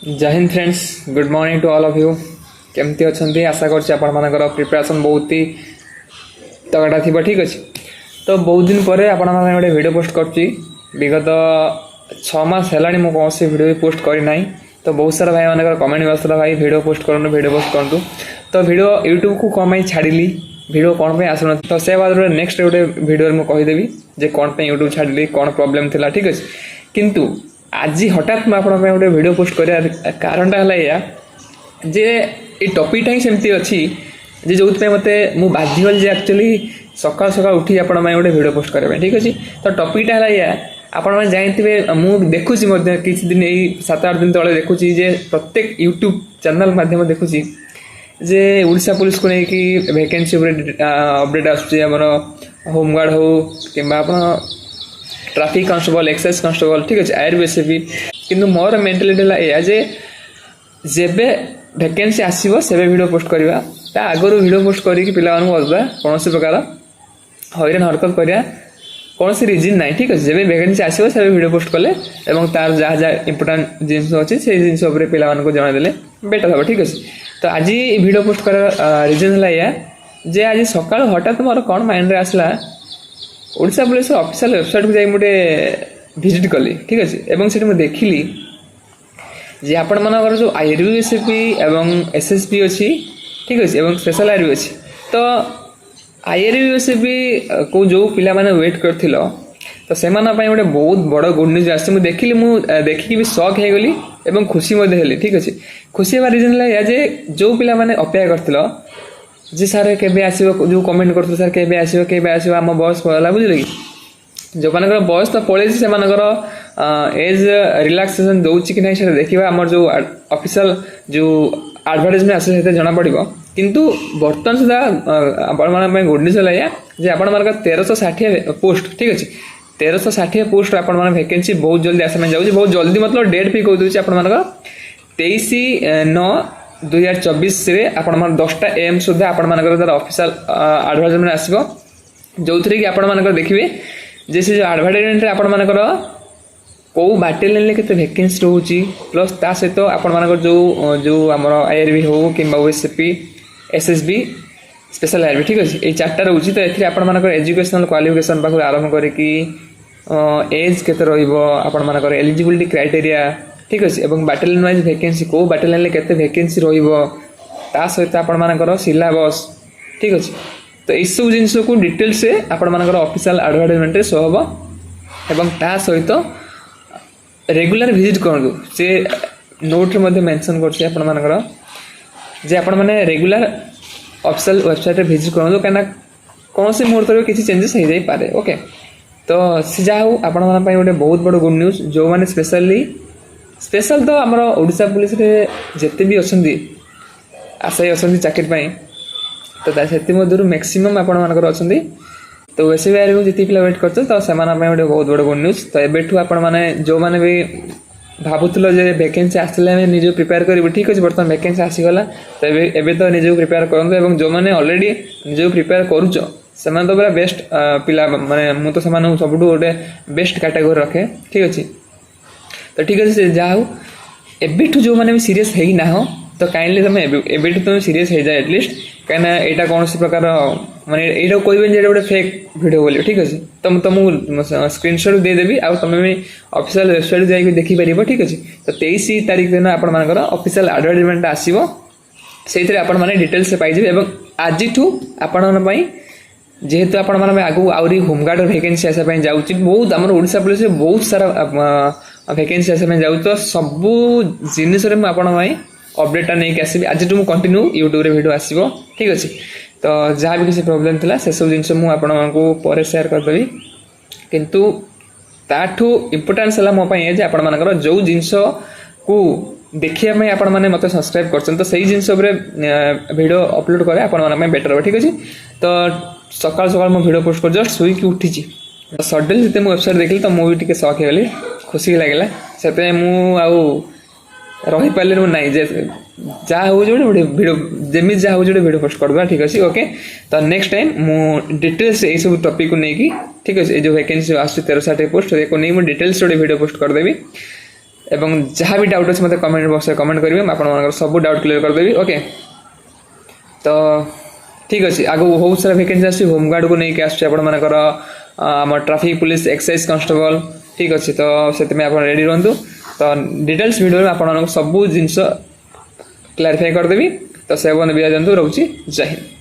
जय Hind friends, good morning to all of you. केमती अच्छा आशा कर प्रिपरेशन बहुत ही तगड़ा थी। ठीक अच्छे तो बहुत दिन पर आपण गोटे वीडियो पोस्ट कर विगत 6 मास है मुझे कौन सी वीडियो भी पोस्ट करना। तो बहुत सारा भाई मान कमेंट भी आसला भाई वीडियो पोस्ट करूँ वीडियो पोस्ट करूँ। तो वीडियो यूट्यूब को कौन छाड़ी वीडियो कौन पे आसन तो से बाद नेक्स्ट गोटे वीडियो मुझे कहीदेवी जे कौन पे यूट्यूब छाड़ी कौन प्रोब्लेम थिला। ठीक अच्छे किंतु आज हठात मुझे गोटे वीडियो पोस्ट कर कारण है या जे ये टॉपिकटा ही सेमती अच्छी जे जो मत मु बाध्यगल जे एक्चुअली सकाल सकाल उठी आपण गोटे वीडियो पोस्ट करने। ठीक अच्छे तो टॉपिकटा है या आपण मैंने जानते मुझे देखुची किसी दिन यही 7-8 दिन तले देखुची जे प्रत्येक यूट्यूब चैनल माध्यम देखुची जे उड़ीसा पुलिस को लेकिन वैकेंसी अपडेट आसमर होमगार्ड हो कि ट्रैफिक कांस्टेबल एक्साइज कांस्टेबल। ठीक अच्छे आयुर्वेद किंतु मोर मेंटालिटी है जे जेबे वैकेंसी आसो से वीडियो पोस्ट करवा ता आगर वीडियो पोस्ट करके पिला अलगा कौन प्रकार हईराण हरकत करा कौन सी रिजन ना। ठीक अच्छे जब वैकेंसी आसो से वीडियो पोस्ट कले तार जहाँ जहाँ इंपोर्टाट जिन अच्छे से जिन पे जनईदे बेटर हम। ठीक अच्छे तो आज वीडियो पोस्ट कर रिजन है या जे आज सकाल हठात मोर कौन माइंड आसला ओडिशा पुलिस ऑफिशियल वेबसाइट को जाई मुझे विजिट कली। ठीक अच्छे एवं से देखिली जे आपण मानकर जो आयुर्वेद एवं एसएसपी अच्छी। ठीक अच्छे एवं स्पेशल आयुर्वेद अच्छी तो आयुर्वेद को जो पिला माने वेट कर तो से गोटे बहुत बड़ गुड न्यूज आसी देखिली देखिकी भी शॉक हो गली एवं खुशी हेली। ठीक अच्छे खुशी होगा रिजन है जे जो पिला माने अपेक्षा कर जी सारे केबे आसीबो जो कमेंट करते सर केबे आसीबो आम बयस पड़ा बुझे कि जो मान बयस तो पड़े से एज रिलैक्सेशन दौर कि नहीं देखा आम जो ऑफिशियल जो एडवर्टाइजमेंट आसे जना पड़ किंतु बर्तमान सुधा आपण गुड न्यूज है जे आपण 1360 पोस्ट। ठीक अच्छे 1360 पोस्ट आपण वैकेंसी बहुत जल्दी आसा जाऊँगी बहुत जल्दी मतलब डेट भी कहीदे आपण 23/9/2024 आपण 10टा AM सुधा आपण ऑफिशियल एडवर्टाइजमेंट आसो जो थी कि आपण देखिए जैसे जो एडवर्टाइजमेंट आपण कौ बाटालियन के वैकेंसी रोची प्लस ता सहित आपण जो जो आमर आईआरबी हो कि ओएसपी एसएसबी स्पेशल आईआरबी। ठीक अच्छे ये 4टा रोची तो ये आपण एजुकेशनल क्वालिफिकेशन पाखु आरंभ करके एज के आपण एलिजिबिलिटी क्राइटेरिया। ठीक अच्छे एवं बाटालियन वाइज वैकेंसी कौ बाटालियन के वैकेंसी ता सहित आपण सिलेबस। ठीक अच्छे तो यह सब जिन को डिटेल से आपण ऑफिशियल एडवर्टाइजमेंट शो हम एवं ता सहित रेगुलर विजिट करूँ से नोट मेंशन कर जे आपण मैंने रेगुलर ऑफिशियल वेबसाइट विजिट करूँ कहीं कौन से मुहूर्त किसी चेंजेस हो जाई पारे। ओके तो सी जहाँ हो आपण गोटे बहुत बड़ गुड न्यूज जो मैंने स्पेशल तो आमर ओडिशा पुलिस रे जिते भी अच्छा आशायी अच्छा चाकरी तो से मैक्सीम आपण अच्छा तो वैसे भी जितनी पिला वेट कर तो से गोटे बहुत बड़ गुड न्यूज। तो एबेठू आपण मैंने जो मैंने भी भावुल जे वैकेंसी आसले निज प्रिपेयर करूँ। ठीक अच्छे बर्तमान वैकेंसी आसीगला तो एबे तो निज प्रिपेयर करूँ जो मैंने ऑलरेडी निज प्रिपेयर करुच से तो पूरा बेस्ट पिला माने मु तो सब गोटे बेस्ट कैटेगरी रखे। ठीक अच्छे तो ठीक अच्छे जहाँ हो एबेठू जो मैंने भी सीरीयस है ना हो तो काइंडली तुम एबेठू तुम सीरीयस हो जाए एटलिस्ट कहीं यहाँ कौन सी प्रकार माने ये कहे गोटे फेक वीडियो बोलिए। ठीक अच्छे तो तुमको स्क्रीनशॉट देदेवी आ तुम भी ऑफिशियल वेबसाइट जाकि देखिपर। ठीक अच्छे तो 23 तारीख दिन आपण ऑफिशियल एडवर्टाइजमेंट आसो से आपण मैंने डिटेल्स पाइबे आज आपण जेहेतु आपण मैंने आगू आहरी होमगार्ड वैकेंसी आसापी जाऊँगी बहुत आम ओडिशा पुलिस बहुत सारा वैकेंसी आसापी जाऊँ तो सबू जिनस अपडेटा नहीं आसबि आज मुझे कंटिन्यू यूट्यूब रे वीडियो आसो। ठीक अच्छे तो जहाँ भी किसी प्रोब्लेम था से सब जिन मुझे सेयार करदेवी किंतु ताठू इम्पोर्टान्स है मोपाई जे आपण मानकर जो जिनस को देखिए आपण मैंने मत सब्सक्राइब कर तो सही जिन वीडियो अपलोड करे आपण बेटर हो। ठीक अच्छे तो सकाल सकाल मैं वीडियो पोस्ट कर जस्ट शुक उठी सडन जिते मुझे वेबसाइट देखली तो मुझे शक हो खुशी लगे से मुझे रही पारे ना जहाँ हो वीडियो जमी जहाँ हो वीडियो पोस्ट करवा। ठीक अच्छे ओके तो नेक्स्ट टाइम मु डिटेल्स ये सब टॉपिक को लेकिन ठीक अच्छे जो वैकेंसी आस 1360 पोस्ट को नहीं मुझे डिटेल्स गोटे वीडियो पोस्ट करदेवी ଏବଂ ଯାହା ବି ଡାଉଟ୍ ଅଛି ମୋତେ କମେଣ୍ଟ ବକ୍ସରେ କମେଣ୍ଟ କରିବେ ମୁଁ ଆପଣମାନଙ୍କର ସବୁ ଡାଉଟ୍ କ୍ଲିୟର କରିଦେବି ଓକେ ତ ଠିକ୍ ଅଛି ଆଗକୁ ବହୁତ ସାରା ଭେକେନ୍ସି ଆସୁଛି ହୋମଗାର୍ଡ଼କୁ ନେଇକି ଆସୁଛି ଆପଣମାନଙ୍କର ଆମ ଟ୍ରାଫିକ୍ ପୁଲିସ୍ ଏକ୍ସାଇଜ୍ କନଷ୍ଟେବଲ୍ ଠିକ୍ ଅଛି ତ ସେଥିପାଇଁ ଆପଣ ରେଡ଼ି ରୁହନ୍ତୁ ତ ଡିଟେଲ୍ସ ଭିଡ଼ିଓରେ ଆପଣମାନଙ୍କୁ ସବୁ ଜିନିଷ କ୍ଲାରିଫାଏ କରିଦେବି ତ ସେ ବିଦାୟ ଦିଅନ୍ତୁ ରହୁଛି ଜୟ ହିନ୍ଦ।